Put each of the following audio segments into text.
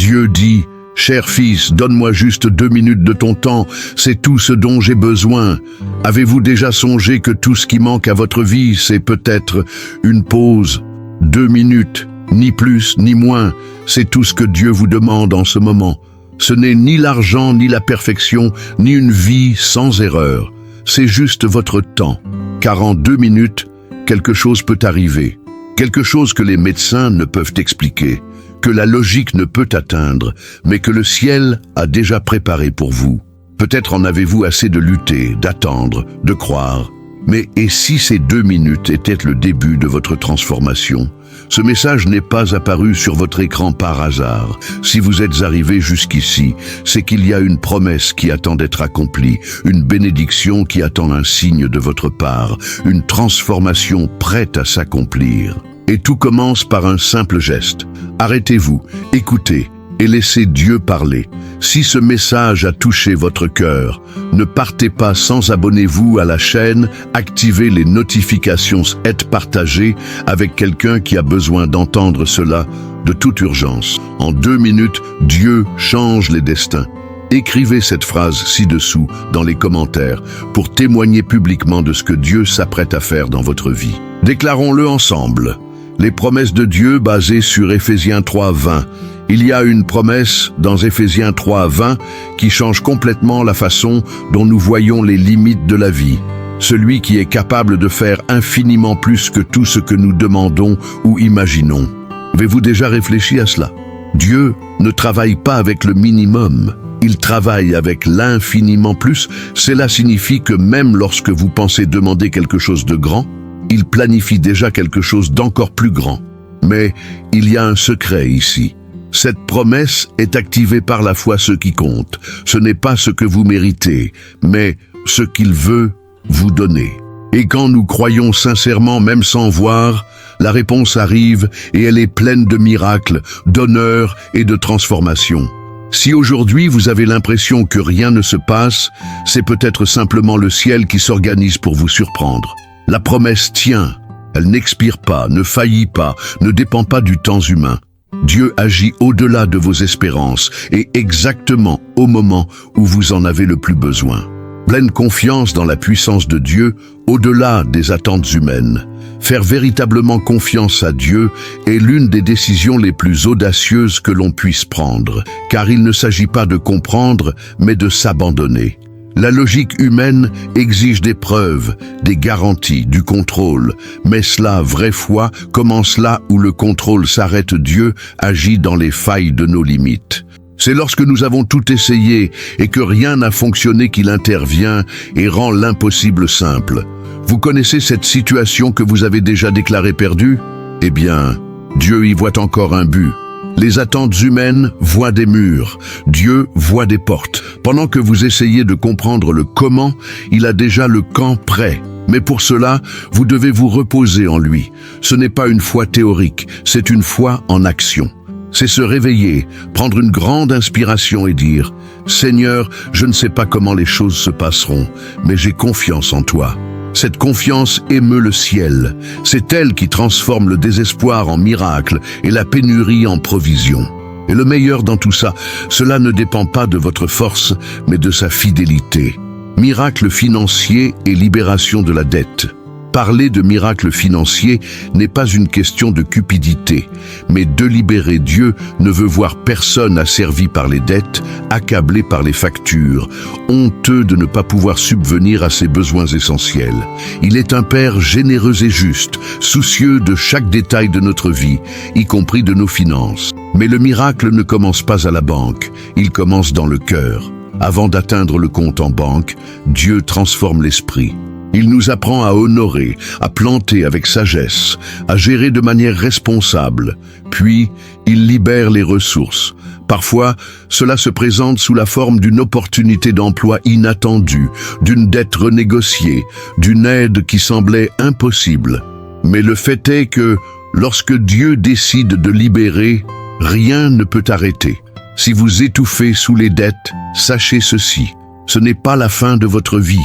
Dieu dit: « Cher fils, donne-moi juste 2 minutes de ton temps, c'est tout ce dont j'ai besoin. » Avez-vous déjà songé que tout ce qui manque à votre vie, c'est peut-être une pause? 2 minutes, ni plus ni moins, c'est tout ce que Dieu vous demande en ce moment. Ce n'est ni l'argent, ni la perfection, ni une vie sans erreur. C'est juste votre temps, car en 2 minutes, quelque chose peut arriver. Quelque chose que les médecins ne peuvent expliquer, que la logique ne peut atteindre, mais que le ciel a déjà préparé pour vous. Peut-être en avez-vous assez de lutter, d'attendre, de croire. Mais et si ces 2 minutes étaient le début de votre transformation? Ce message n'est pas apparu sur votre écran par hasard. Si vous êtes arrivé jusqu'ici, c'est qu'il y a une promesse qui attend d'être accomplie, une bénédiction qui attend un signe de votre part, une transformation prête à s'accomplir. Et tout commence par un simple geste. Arrêtez-vous, écoutez et laissez Dieu parler. Si ce message a touché votre cœur, ne partez pas sans abonnez-vous à la chaîne, activez les notifications et partagez avec quelqu'un qui a besoin d'entendre cela de toute urgence. En 2 minutes, Dieu change les destins. Écrivez cette phrase ci-dessous dans les commentaires pour témoigner publiquement de ce que Dieu s'apprête à faire dans votre vie. Déclarons-le ensemble. Les promesses de Dieu basées sur Éphésiens 3:20. Il y a une promesse dans Éphésiens 3:20 qui change complètement la façon dont nous voyons les limites de la vie. Celui qui est capable de faire infiniment plus que tout ce que nous demandons ou imaginons. Avez-vous déjà réfléchi à cela? Dieu ne travaille pas avec le minimum. Il travaille avec l'infiniment plus. Cela signifie que même lorsque vous pensez demander quelque chose de grand, il planifie déjà quelque chose d'encore plus grand. Mais il y a un secret ici. Cette promesse est activée par la foi, ce qui compte. Ce n'est pas ce que vous méritez, mais ce qu'il veut vous donner. Et quand nous croyons sincèrement, même sans voir, la réponse arrive et elle est pleine de miracles, d'honneur et de transformation. Si aujourd'hui vous avez l'impression que rien ne se passe, c'est peut-être simplement le ciel qui s'organise pour vous surprendre. La promesse tient, elle n'expire pas, ne faillit pas, ne dépend pas du temps humain. Dieu agit au-delà de vos espérances et exactement au moment où vous en avez le plus besoin. Pleine confiance dans la puissance de Dieu au-delà des attentes humaines. Faire véritablement confiance à Dieu est l'une des décisions les plus audacieuses que l'on puisse prendre, car il ne s'agit pas de comprendre, mais de s'abandonner. La logique humaine exige des preuves, des garanties, du contrôle. Mais cela, vraie foi, commence là où le contrôle s'arrête. Dieu agit dans les failles de nos limites. C'est lorsque nous avons tout essayé et que rien n'a fonctionné qu'il intervient et rend l'impossible simple. Vous connaissez cette situation que vous avez déjà déclarée perdue? Eh bien, Dieu y voit encore un but. Les attentes humaines voient des murs, Dieu voit des portes. Pendant que vous essayez de comprendre le comment, il a déjà le quand prêt. Mais pour cela, vous devez vous reposer en lui. Ce n'est pas une foi théorique, c'est une foi en action. C'est se réveiller, prendre une grande inspiration et dire « Seigneur, je ne sais pas comment les choses se passeront, mais j'ai confiance en toi. » Cette confiance émeut le ciel. C'est elle qui transforme le désespoir en miracle et la pénurie en provision. Et le meilleur dans tout ça, cela ne dépend pas de votre force, mais de sa fidélité. Miracle financier et libération de la dette. Parler de miracle financier n'est pas une question de cupidité, mais de libérer. Dieu ne veut voir personne asservi par les dettes, accablé par les factures, honteux de ne pas pouvoir subvenir à ses besoins essentiels. Il est un Père généreux et juste, soucieux de chaque détail de notre vie, y compris de nos finances. Mais le miracle ne commence pas à la banque, il commence dans le cœur. Avant d'atteindre le compte en banque, Dieu transforme l'esprit. Il nous apprend à honorer, à planter avec sagesse, à gérer de manière responsable. Puis, il libère les ressources. Parfois, cela se présente sous la forme d'une opportunité d'emploi inattendue, d'une dette renégociée, d'une aide qui semblait impossible. Mais le fait est que, lorsque Dieu décide de libérer, rien ne peut arrêter. Si vous étouffez sous les dettes, sachez ceci, ce n'est pas la fin de votre vie.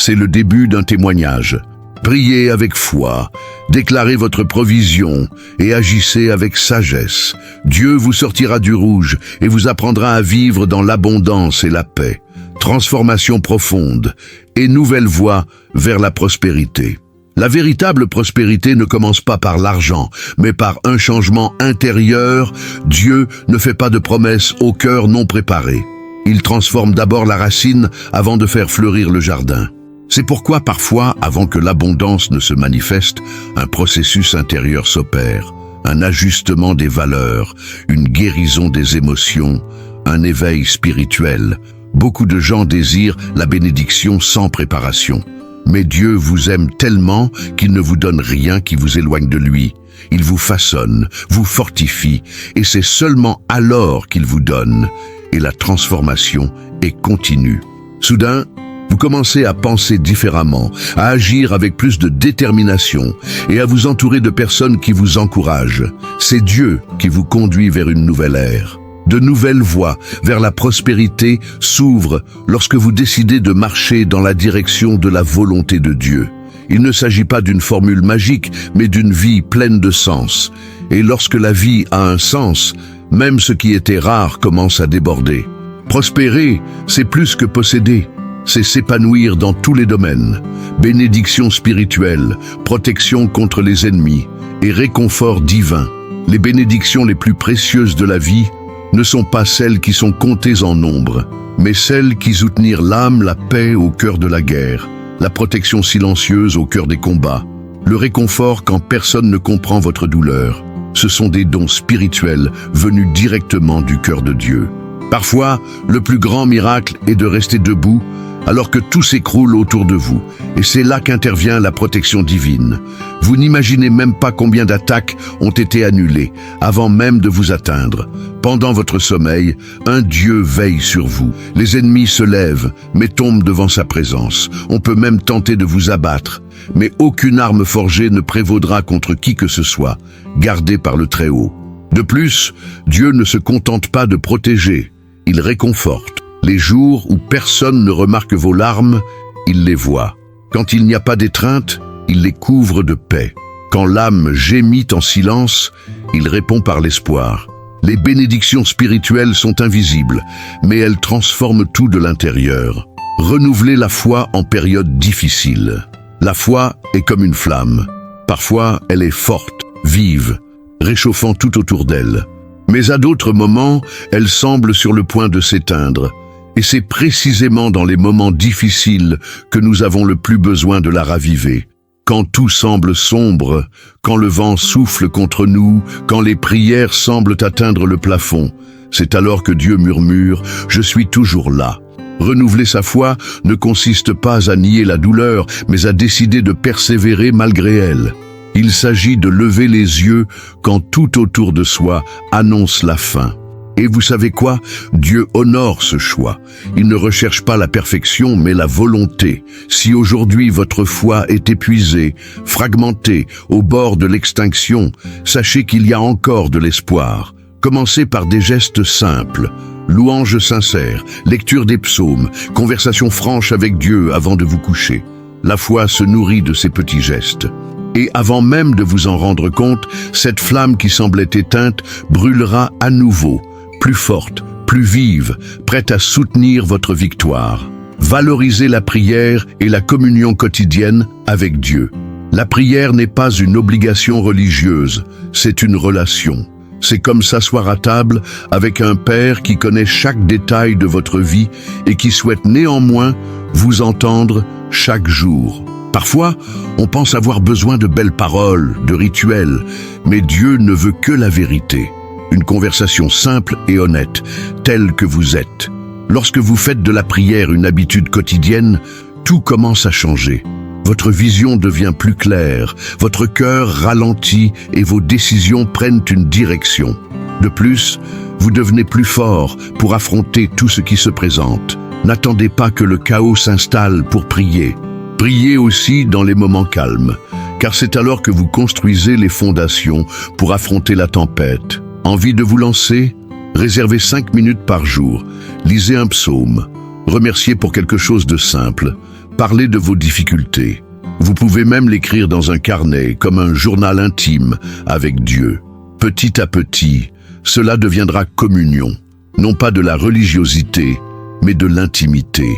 C'est le début d'un témoignage. Priez avec foi, déclarez votre provision et agissez avec sagesse. Dieu vous sortira du rouge et vous apprendra à vivre dans l'abondance et la paix. Transformation profonde et nouvelle voie vers la prospérité. La véritable prospérité ne commence pas par l'argent, mais par un changement intérieur. Dieu ne fait pas de promesses au cœur non préparé. Il transforme d'abord la racine avant de faire fleurir le jardin. C'est pourquoi parfois, avant que l'abondance ne se manifeste, un processus intérieur s'opère, un ajustement des valeurs, une guérison des émotions, un éveil spirituel. Beaucoup de gens désirent la bénédiction sans préparation. Mais Dieu vous aime tellement qu'il ne vous donne rien qui vous éloigne de lui. Il vous façonne, vous fortifie, et c'est seulement alors qu'il vous donne. Et la transformation est continue. Soudain, vous commencez à penser différemment, à agir avec plus de détermination et à vous entourer de personnes qui vous encouragent. C'est Dieu qui vous conduit vers une nouvelle ère. De nouvelles voies vers la prospérité s'ouvrent lorsque vous décidez de marcher dans la direction de la volonté de Dieu. Il ne s'agit pas d'une formule magique, mais d'une vie pleine de sens. Et lorsque la vie a un sens, même ce qui était rare commence à déborder. Prospérer, c'est plus que posséder. C'est s'épanouir dans tous les domaines. Bénédiction spirituelle, protection contre les ennemis et réconfort divin. Les bénédictions les plus précieuses de la vie ne sont pas celles qui sont comptées en nombre, mais celles qui soutenirent l'âme, la paix au cœur de la guerre, la protection silencieuse au cœur des combats, le réconfort quand personne ne comprend votre douleur. Ce sont des dons spirituels venus directement du cœur de Dieu. Parfois, le plus grand miracle est de rester debout alors que tout s'écroule autour de vous. Et c'est là qu'intervient la protection divine. Vous n'imaginez même pas combien d'attaques ont été annulées avant même de vous atteindre. Pendant votre sommeil, un Dieu veille sur vous. Les ennemis se lèvent, mais tombent devant sa présence. On peut même tenter de vous abattre. Mais aucune arme forgée ne prévaudra contre qui que ce soit, gardée par le Très-Haut. De plus, Dieu ne se contente pas de protéger, il réconforte. Les jours où personne ne remarque vos larmes, il les voit. Quand il n'y a pas d'étreinte, il les couvre de paix. Quand l'âme gémit en silence, il répond par l'espoir. Les bénédictions spirituelles sont invisibles, mais elles transforment tout de l'intérieur. Renouvelez la foi en période difficile. La foi est comme une flamme. Parfois, elle est forte, vive, réchauffant tout autour d'elle. Mais à d'autres moments, elle semble sur le point de s'éteindre. Et c'est précisément dans les moments difficiles que nous avons le plus besoin de la raviver. Quand tout semble sombre, quand le vent souffle contre nous, quand les prières semblent atteindre le plafond, c'est alors que Dieu murmure « Je suis toujours là ». Renouveler sa foi ne consiste pas à nier la douleur, mais à décider de persévérer malgré elle. Il s'agit de lever les yeux quand tout autour de soi annonce la fin. Et vous savez quoi? Dieu honore ce choix. Il ne recherche pas la perfection, mais la volonté. Si aujourd'hui votre foi est épuisée, fragmentée, au bord de l'extinction, sachez qu'il y a encore de l'espoir. Commencez par des gestes simples. Louanges sincères, lecture des psaumes, conversation franche avec Dieu avant de vous coucher. La foi se nourrit de ces petits gestes. Et avant même de vous en rendre compte, cette flamme qui semblait éteinte brûlera à nouveau, plus forte, plus vive, prête à soutenir votre victoire. Valorisez la prière et la communion quotidienne avec Dieu. La prière n'est pas une obligation religieuse, c'est une relation. C'est comme s'asseoir à table avec un Père qui connaît chaque détail de votre vie et qui souhaite néanmoins vous entendre chaque jour. Parfois, on pense avoir besoin de belles paroles, de rituels, mais Dieu ne veut que la vérité. Une conversation simple et honnête, telle que vous êtes. Lorsque vous faites de la prière une habitude quotidienne, tout commence à changer. Votre vision devient plus claire, votre cœur ralentit et vos décisions prennent une direction. De plus, vous devenez plus fort pour affronter tout ce qui se présente. N'attendez pas que le chaos s'installe pour prier. Priez aussi dans les moments calmes, car c'est alors que vous construisez les fondations pour affronter la tempête. Envie de vous lancer? Réservez 5 minutes par jour. Lisez un psaume. Remerciez pour quelque chose de simple. Parlez de vos difficultés. Vous pouvez même l'écrire dans un carnet, comme un journal intime avec Dieu. Petit à petit, cela deviendra communion, non pas de la religiosité, mais de l'intimité.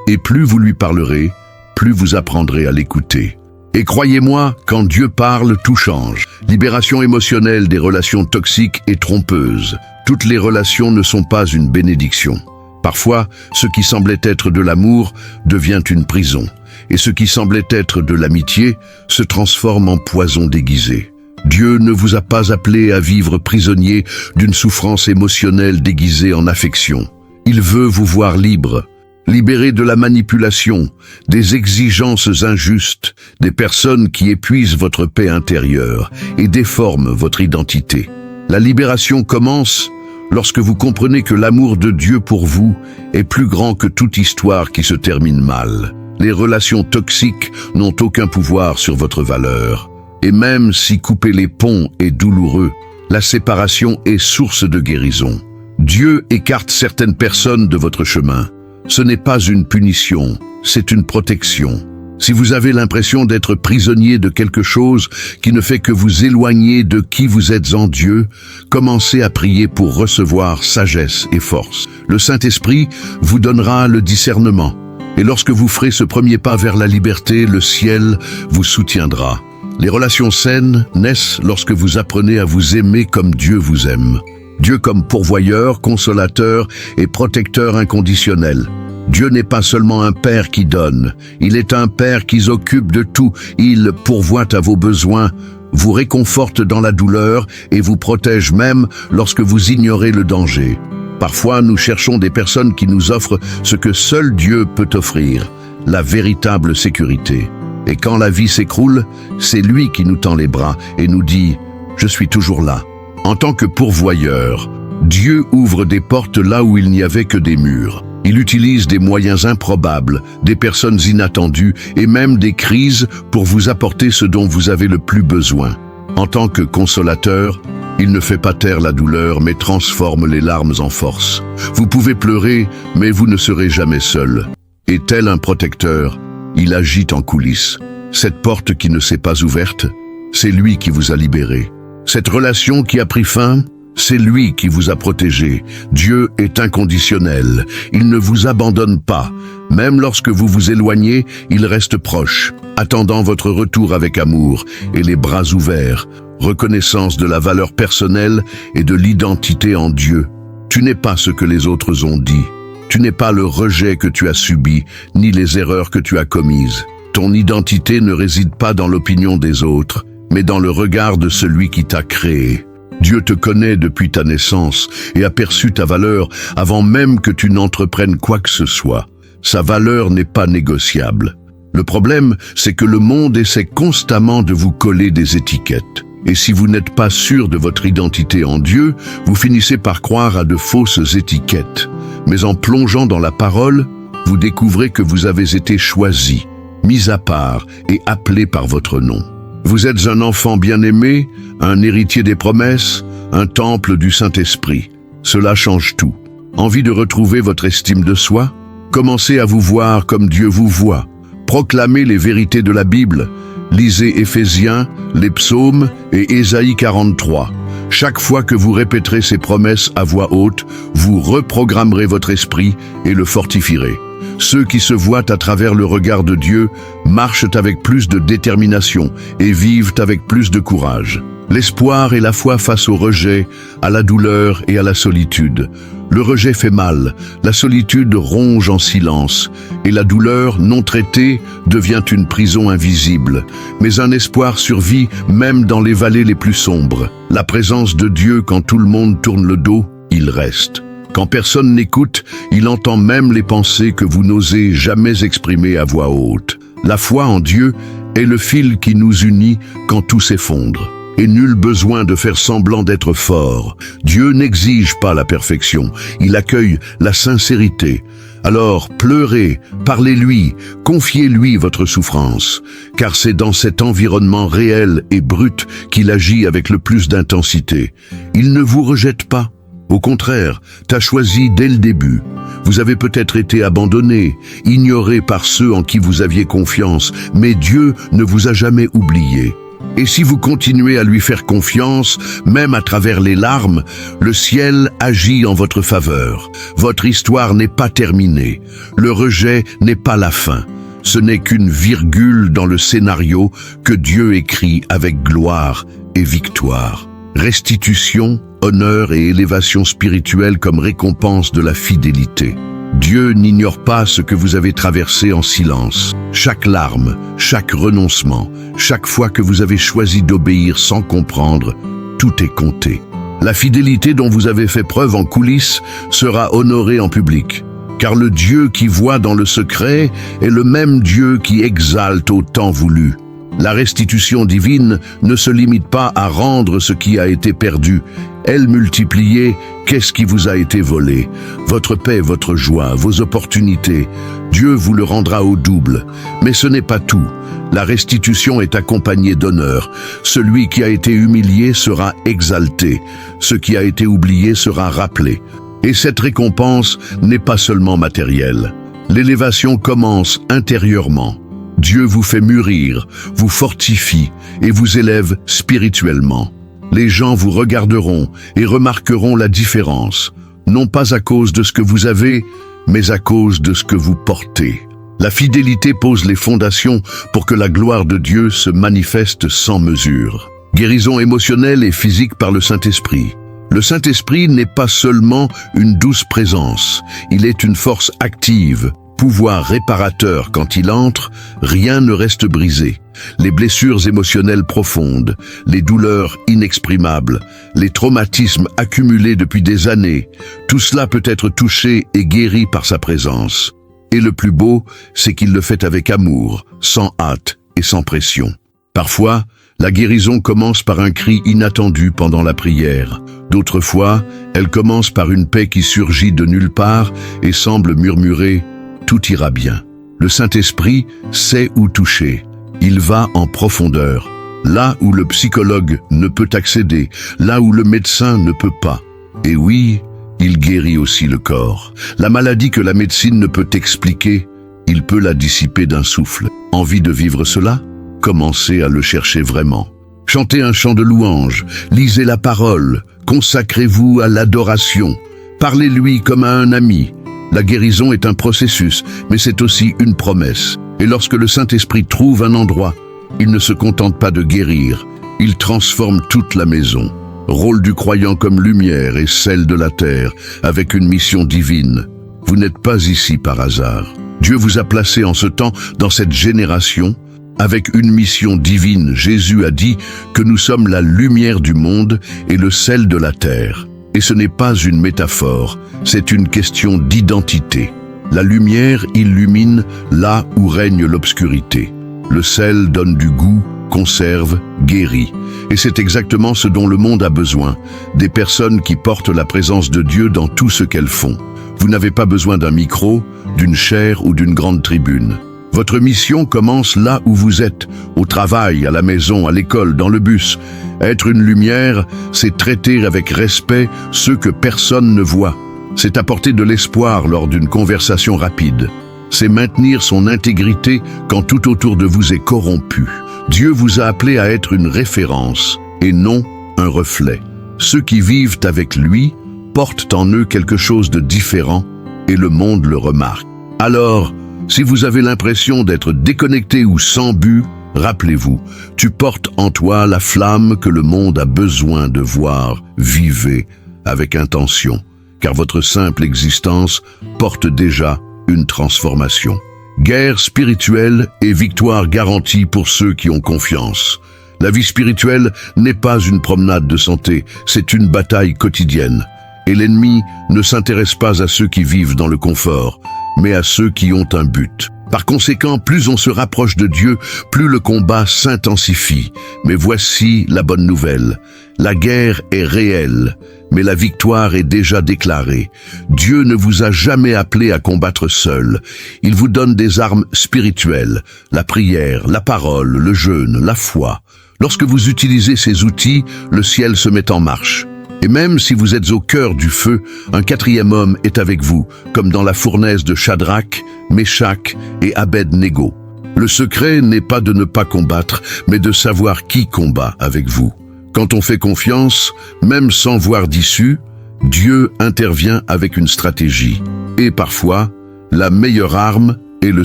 Et plus vous lui parlerez, plus vous apprendrez à l'écouter. Et croyez-moi, quand Dieu parle, tout change. Libération émotionnelle des relations toxiques et trompeuses. Toutes les relations ne sont pas une bénédiction. Parfois, ce qui semblait être de l'amour devient une prison. Et ce qui semblait être de l'amitié se transforme en poison déguisé. Dieu ne vous a pas appelé à vivre prisonnier d'une souffrance émotionnelle déguisée en affection. Il veut vous voir libre, libéré de la manipulation, des exigences injustes, des personnes qui épuisent votre paix intérieure et déforment votre identité. La libération commence lorsque vous comprenez que l'amour de Dieu pour vous est plus grand que toute histoire qui se termine mal. Les relations toxiques n'ont aucun pouvoir sur votre valeur. Et même si couper les ponts est douloureux, la séparation est source de guérison. Dieu écarte certaines personnes de votre chemin. Ce n'est pas une punition, c'est une protection. Si vous avez l'impression d'être prisonnier de quelque chose qui ne fait que vous éloigner de qui vous êtes en Dieu, commencez à prier pour recevoir sagesse et force. Le Saint-Esprit vous donnera le discernement. Et lorsque vous ferez ce premier pas vers la liberté, le ciel vous soutiendra. Les relations saines naissent lorsque vous apprenez à vous aimer comme Dieu vous aime. Dieu comme pourvoyeur, consolateur et protecteur inconditionnel. Dieu n'est pas seulement un Père qui donne, il est un Père qui s'occupe de tout. Il pourvoit à vos besoins, vous réconforte dans la douleur et vous protège même lorsque vous ignorez le danger. Parfois, nous cherchons des personnes qui nous offrent ce que seul Dieu peut offrir, la véritable sécurité. Et quand la vie s'écroule, c'est lui qui nous tend les bras et nous dit « Je suis toujours là ». En tant que pourvoyeur, Dieu ouvre des portes là où il n'y avait que des murs. Il utilise des moyens improbables, des personnes inattendues et même des crises pour vous apporter ce dont vous avez le plus besoin. En tant que consolateur, il ne fait pas taire la douleur mais transforme les larmes en force. Vous pouvez pleurer, mais vous ne serez jamais seul. Et tel un protecteur, il agit en coulisses. Cette porte qui ne s'est pas ouverte, c'est lui qui vous a libéré. Cette relation qui a pris fin, c'est lui qui vous a protégé. Dieu est inconditionnel. Il ne vous abandonne pas. Même lorsque vous vous éloignez, il reste proche, attendant votre retour avec amour et les bras ouverts. Reconnaissance de la valeur personnelle et de l'identité en Dieu. Tu n'es pas ce que les autres ont dit. Tu n'es pas le rejet que tu as subi, ni les erreurs que tu as commises. Ton identité ne réside pas dans l'opinion des autres, mais dans le regard de celui qui t'a créé. Dieu te connaît depuis ta naissance et a perçu ta valeur avant même que tu n'entreprennes quoi que ce soit. Sa valeur n'est pas négociable. Le problème, c'est que le monde essaie constamment de vous coller des étiquettes. Et si vous n'êtes pas sûr de votre identité en Dieu, vous finissez par croire à de fausses étiquettes. Mais en plongeant dans la parole, vous découvrez que vous avez été choisi, mis à part et appelé par votre nom. Vous êtes un enfant bien-aimé, un héritier des promesses, un temple du Saint-Esprit. Cela change tout. Envie de retrouver votre estime de soi? Commencez à vous voir comme Dieu vous voit. Proclamez les vérités de la Bible. Lisez Éphésiens, les psaumes et Ésaïe 43. Chaque fois que vous répéterez ces promesses à voix haute, vous reprogrammerez votre esprit et le fortifierez. Ceux qui se voient à travers le regard de Dieu marchent avec plus de détermination et vivent avec plus de courage. L'espoir et la foi face au rejet, à la douleur et à la solitude. Le rejet fait mal, la solitude ronge en silence, et la douleur non traitée devient une prison invisible. Mais un espoir survit même dans les vallées les plus sombres. La présence de Dieu quand tout le monde tourne le dos, il reste. Quand personne n'écoute, il entend même les pensées que vous n'osez jamais exprimer à voix haute. La foi en Dieu est le fil qui nous unit quand tout s'effondre. Et nul besoin de faire semblant d'être fort. Dieu n'exige pas la perfection, il accueille la sincérité. Alors pleurez, parlez-lui, confiez-lui votre souffrance, car c'est dans cet environnement réel et brut qu'il agit avec le plus d'intensité. Il ne vous rejette pas. Au contraire, t'as choisi dès le début. Vous avez peut-être été abandonné, ignoré par ceux en qui vous aviez confiance, mais Dieu ne vous a jamais oublié. Et si vous continuez à lui faire confiance, même à travers les larmes, le ciel agit en votre faveur. Votre histoire n'est pas terminée. Le rejet n'est pas la fin. Ce n'est qu'une virgule dans le scénario que Dieu écrit avec gloire et victoire. Restitution, honneur et élévation spirituelle comme récompense de la fidélité. Dieu n'ignore pas ce que vous avez traversé en silence. Chaque larme, chaque renoncement, chaque fois que vous avez choisi d'obéir sans comprendre, tout est compté. La fidélité dont vous avez fait preuve en coulisses sera honorée en public. Car le Dieu qui voit dans le secret est le même Dieu qui exalte au temps voulu. La restitution divine ne se limite pas à rendre ce qui a été perdu. Elle multipliée, qu'est-ce qui vous a été volé? Votre paix, votre joie, vos opportunités. Dieu vous le rendra au double. Mais ce n'est pas tout. La restitution est accompagnée d'honneur. Celui qui a été humilié sera exalté. Ce qui a été oublié sera rappelé. Et cette récompense n'est pas seulement matérielle. L'élévation commence intérieurement. Dieu vous fait mûrir, vous fortifie et vous élève spirituellement. Les gens vous regarderont et remarqueront la différence, non pas à cause de ce que vous avez, mais à cause de ce que vous portez. La fidélité pose les fondations pour que la gloire de Dieu se manifeste sans mesure. Guérison émotionnelle et physique par le Saint-Esprit. Le Saint-Esprit n'est pas seulement une douce présence, il est une force active, pouvoir réparateur. Quand il entre, rien ne reste brisé. Les blessures émotionnelles profondes, les douleurs inexprimables, les traumatismes accumulés depuis des années, tout cela peut être touché et guéri par sa présence. Et le plus beau, c'est qu'il le fait avec amour, sans hâte et sans pression. Parfois, la guérison commence par un cri inattendu pendant la prière. D'autres fois, elle commence par une paix qui surgit de nulle part et semble murmurer « Tout ira bien ». Le Saint-Esprit sait où toucher. Il va en profondeur, là où le psychologue ne peut accéder, là où le médecin ne peut pas. Et oui, il guérit aussi le corps. La maladie que la médecine ne peut expliquer, il peut la dissiper d'un souffle. Envie de vivre cela? Commencez à le chercher vraiment. Chantez un chant de louange, lisez la parole, consacrez-vous à l'adoration, parlez-lui comme à un ami. La guérison est un processus, mais c'est aussi une promesse. Et lorsque le Saint-Esprit trouve un endroit, il ne se contente pas de guérir, il transforme toute la maison. Rôle du croyant comme lumière et sel de la terre, avec une mission divine. Vous n'êtes pas ici par hasard. Dieu vous a placé en ce temps, dans cette génération, avec une mission divine. Jésus a dit que nous sommes la lumière du monde et le sel de la terre. Et ce n'est pas une métaphore, c'est une question d'identité. La lumière illumine là où règne l'obscurité. Le sel donne du goût, conserve, guérit. Et c'est exactement ce dont le monde a besoin, des personnes qui portent la présence de Dieu dans tout ce qu'elles font. Vous n'avez pas besoin d'un micro, d'une chaire ou d'une grande tribune. Votre mission commence là où vous êtes, au travail, à la maison, à l'école, dans le bus. Être une lumière, c'est traiter avec respect ceux que personne ne voit. C'est apporter de l'espoir lors d'une conversation rapide. C'est maintenir son intégrité quand tout autour de vous est corrompu. Dieu vous a appelé à être une référence et non un reflet. Ceux qui vivent avec lui portent en eux quelque chose de différent et le monde le remarque. Alors, si vous avez l'impression d'être déconnecté ou sans but, rappelez-vous, tu portes en toi la flamme que le monde a besoin de voir. Vivez avec intention, car votre simple existence porte déjà une transformation. Guerre spirituelle et victoire garantie pour ceux qui ont confiance. La vie spirituelle n'est pas une promenade de santé, c'est une bataille quotidienne. Et l'ennemi ne s'intéresse pas à ceux qui vivent dans le confort, mais à ceux qui ont un but. Par conséquent, plus on se rapproche de Dieu, plus le combat s'intensifie. Mais voici la bonne nouvelle. La guerre est réelle, mais la victoire est déjà déclarée. Dieu ne vous a jamais appelé à combattre seul. Il vous donne des armes spirituelles, la prière, la parole, le jeûne, la foi. Lorsque vous utilisez ces outils, le ciel se met en marche. Et même si vous êtes au cœur du feu, un quatrième homme est avec vous, comme dans la fournaise de Shadrach, Meshach et Abed-Négo. Le secret n'est pas de ne pas combattre, mais de savoir qui combat avec vous. Quand on fait confiance, même sans voir d'issue, Dieu intervient avec une stratégie. Et parfois, la meilleure arme est le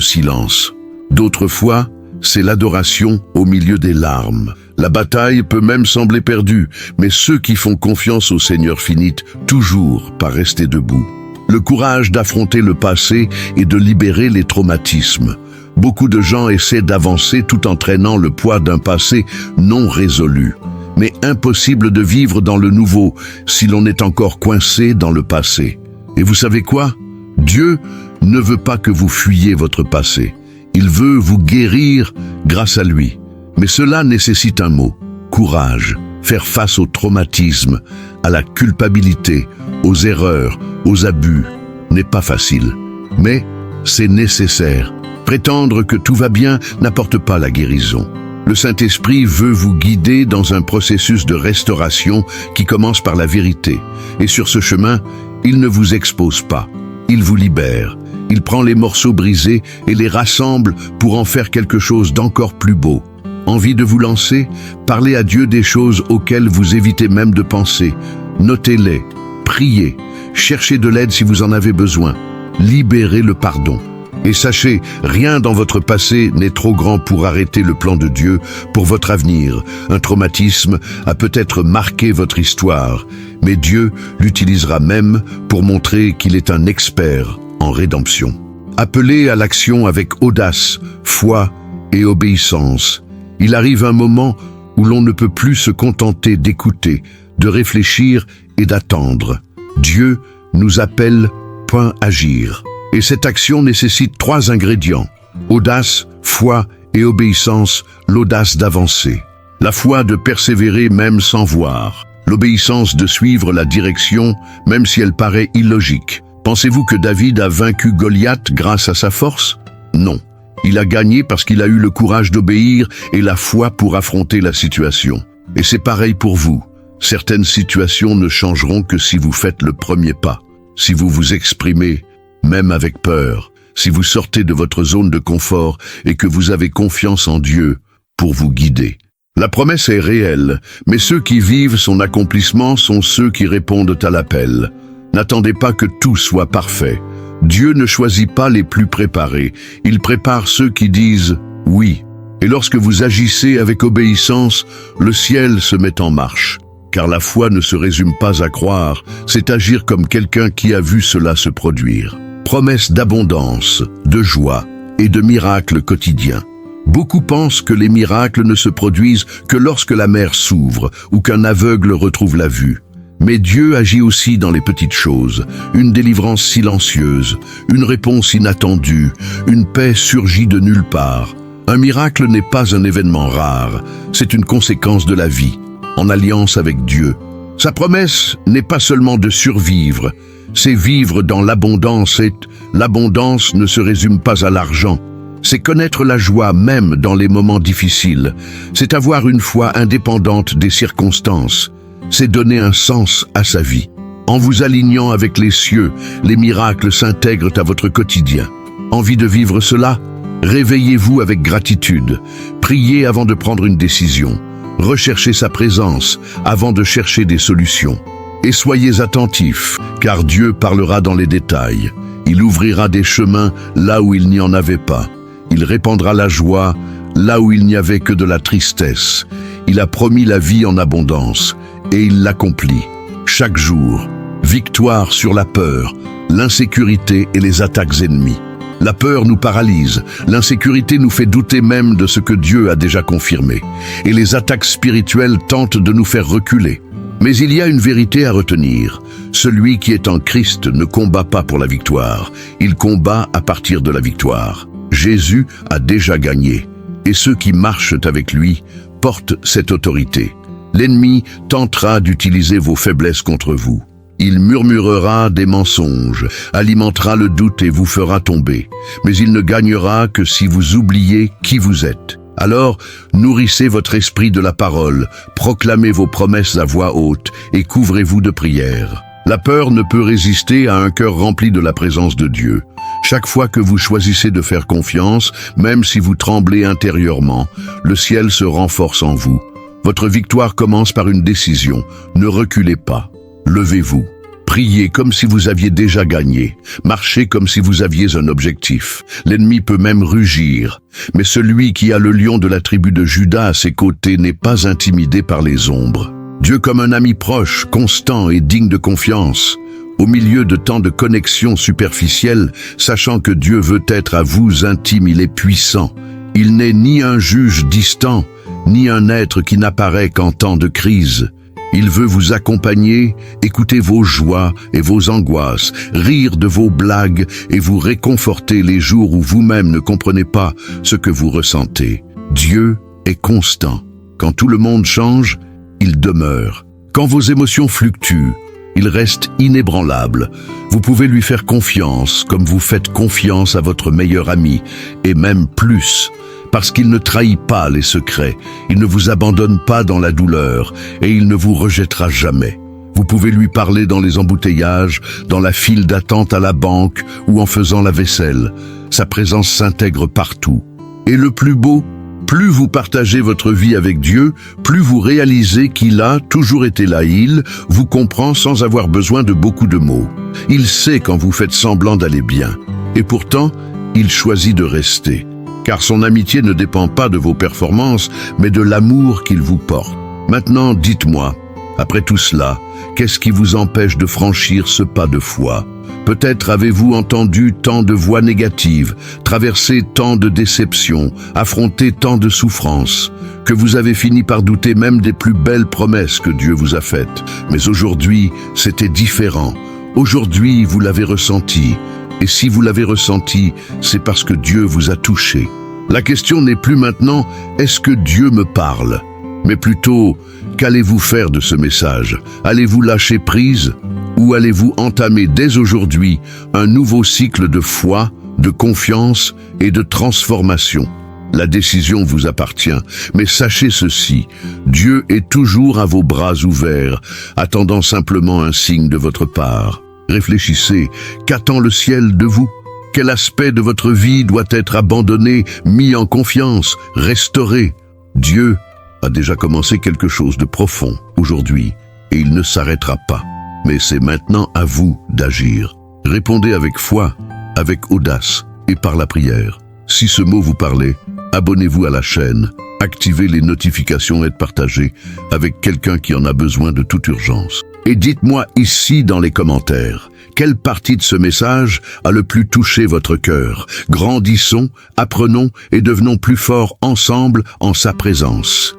silence. D'autres fois, c'est l'adoration au milieu des larmes. La bataille peut même sembler perdue, mais ceux qui font confiance au Seigneur finissent toujours par rester debout. Le courage d'affronter le passé et de libérer les traumatismes. Beaucoup de gens essaient d'avancer tout en traînant le poids d'un passé non résolu. Mais impossible de vivre dans le nouveau si l'on est encore coincé dans le passé. Et vous savez quoi? Dieu ne veut pas que vous fuyiez votre passé. Il veut vous guérir grâce à lui. Mais cela nécessite un mot, courage. Faire face au traumatisme, à la culpabilité, aux erreurs, aux abus, n'est pas facile. Mais c'est nécessaire. Prétendre que tout va bien n'apporte pas la guérison. Le Saint-Esprit veut vous guider dans un processus de restauration qui commence par la vérité. Et sur ce chemin, il ne vous expose pas. Il vous libère. Il prend les morceaux brisés et les rassemble pour en faire quelque chose d'encore plus beau. Envie de vous lancer? Parlez à Dieu des choses auxquelles vous évitez même de penser. Notez-les. Priez. Cherchez de l'aide si vous en avez besoin. Libérez le pardon. Et sachez, rien dans votre passé n'est trop grand pour arrêter le plan de Dieu pour votre avenir. Un traumatisme a peut-être marqué votre histoire, mais Dieu l'utilisera même pour montrer qu'il est un expert en rédemption. Appelez à l'action avec audace, foi et obéissance. Il arrive un moment où l'on ne peut plus se contenter d'écouter, de réfléchir et d'attendre. Dieu nous appelle point agir. Et cette action nécessite 3 ingrédients. Audace, foi et obéissance, l'audace d'avancer. La foi de persévérer même sans voir. L'obéissance de suivre la direction même si elle paraît illogique. Pensez-vous que David a vaincu Goliath grâce à sa force? Non. Il a gagné parce qu'il a eu le courage d'obéir et la foi pour affronter la situation. Et c'est pareil pour vous. Certaines situations ne changeront que si vous faites le premier pas. Si vous vous exprimez, même avec peur, si vous sortez de votre zone de confort et que vous avez confiance en Dieu pour vous guider. La promesse est réelle, mais ceux qui vivent son accomplissement sont ceux qui répondent à l'appel. N'attendez pas que tout soit parfait. Dieu ne choisit pas les plus préparés, il prépare ceux qui disent « oui ». Et lorsque vous agissez avec obéissance, le ciel se met en marche. Car la foi ne se résume pas à croire, c'est agir comme quelqu'un qui a vu cela se produire. Promesse d'abondance, de joie et de miracles quotidiens. Beaucoup pensent que les miracles ne se produisent que lorsque la mer s'ouvre ou qu'un aveugle retrouve la vue. Mais Dieu agit aussi dans les petites choses, une délivrance silencieuse, une réponse inattendue, une paix surgit de nulle part. Un miracle n'est pas un événement rare, c'est une conséquence de la vie, en alliance avec Dieu. Sa promesse n'est pas seulement de survivre, c'est vivre dans l'abondance et l'abondance ne se résume pas à l'argent. C'est connaître la joie même dans les moments difficiles. C'est avoir une foi indépendante des circonstances. C'est donner un sens à sa vie. En vous alignant avec les cieux, les miracles s'intègrent à votre quotidien. Envie de vivre cela? Réveillez-vous avec gratitude. Priez avant de prendre une décision. Recherchez sa présence avant de chercher des solutions. Et soyez attentifs, car Dieu parlera dans les détails. Il ouvrira des chemins là où il n'y en avait pas. Il répandra la joie là où il n'y avait que de la tristesse. Il a promis la vie en abondance, et il l'accomplit. Chaque jour, victoire sur la peur, l'insécurité et les attaques ennemies. La peur nous paralyse, l'insécurité nous fait douter même de ce que Dieu a déjà confirmé, et les attaques spirituelles tentent de nous faire reculer. Mais il y a une vérité à retenir. Celui qui est en Christ ne combat pas pour la victoire, il combat à partir de la victoire. Jésus a déjà gagné, et ceux qui marchent avec lui portent cette autorité. L'ennemi tentera d'utiliser vos faiblesses contre vous. Il murmurera des mensonges, alimentera le doute et vous fera tomber. Mais il ne gagnera que si vous oubliez qui vous êtes. Alors, nourrissez votre esprit de la parole, proclamez vos promesses à voix haute et couvrez-vous de prières. La peur ne peut résister à un cœur rempli de la présence de Dieu. Chaque fois que vous choisissez de faire confiance, même si vous tremblez intérieurement, le ciel se renforce en vous. Votre victoire commence par une décision. Ne reculez pas. Levez-vous. Priez comme si vous aviez déjà gagné. Marchez comme si vous aviez un objectif. L'ennemi peut même rugir. Mais celui qui a le lion de la tribu de Juda à ses côtés n'est pas intimidé par les ombres. Dieu comme un ami proche, constant et digne de confiance. Au milieu de tant de connexions superficielles, sachant que Dieu veut être à vous intime, il est puissant. Il n'est ni un juge distant, ni un être qui n'apparaît qu'en temps de crise. Il veut vous accompagner, écouter vos joies et vos angoisses, rire de vos blagues et vous réconforter les jours où vous-même ne comprenez pas ce que vous ressentez. Dieu est constant. Quand tout le monde change, il demeure. Quand vos émotions fluctuent, il reste inébranlable. Vous pouvez lui faire confiance comme vous faites confiance à votre meilleur ami, et même plus, parce qu'il ne trahit pas les secrets, il ne vous abandonne pas dans la douleur, et il ne vous rejettera jamais. Vous pouvez lui parler dans les embouteillages, dans la file d'attente à la banque ou en faisant la vaisselle. Sa présence s'intègre partout. Et le plus beau, plus vous partagez votre vie avec Dieu, plus vous réalisez qu'il a toujours été là. Il vous comprend sans avoir besoin de beaucoup de mots. Il sait quand vous faites semblant d'aller bien. Et pourtant, il choisit de rester. Car son amitié ne dépend pas de vos performances, mais de l'amour qu'il vous porte. Maintenant, dites-moi, après tout cela, qu'est-ce qui vous empêche de franchir ce pas de foi ? Peut-être avez-vous entendu tant de voix négatives, traversé tant de déceptions, affronté tant de souffrances, que vous avez fini par douter même des plus belles promesses que Dieu vous a faites. Mais aujourd'hui, c'était différent. Aujourd'hui, vous l'avez ressenti. Et si vous l'avez ressenti, c'est parce que Dieu vous a touché. La question n'est plus maintenant « Est-ce que Dieu me parle ?» mais plutôt « Qu'allez-vous faire de ce message ? Allez-vous lâcher prise ? Ou allez-vous entamer dès aujourd'hui un nouveau cycle de foi, de confiance et de transformation ? La décision vous appartient, mais sachez ceci, Dieu est toujours à vos bras ouverts, attendant simplement un signe de votre part. Réfléchissez, qu'attend le ciel de vous ? Quel aspect de votre vie doit être abandonné, mis en confiance, restauré ? Dieu a déjà commencé quelque chose de profond aujourd'hui, et il ne s'arrêtera pas. Mais c'est maintenant à vous d'agir. Répondez avec foi, avec audace et par la prière. Si ce mot vous parlait, abonnez-vous à la chaîne, activez les notifications et partagez avec quelqu'un qui en a besoin de toute urgence. Et dites-moi ici dans les commentaires, quelle partie de ce message a le plus touché votre cœur ? Grandissons, apprenons et devenons plus forts ensemble en sa présence.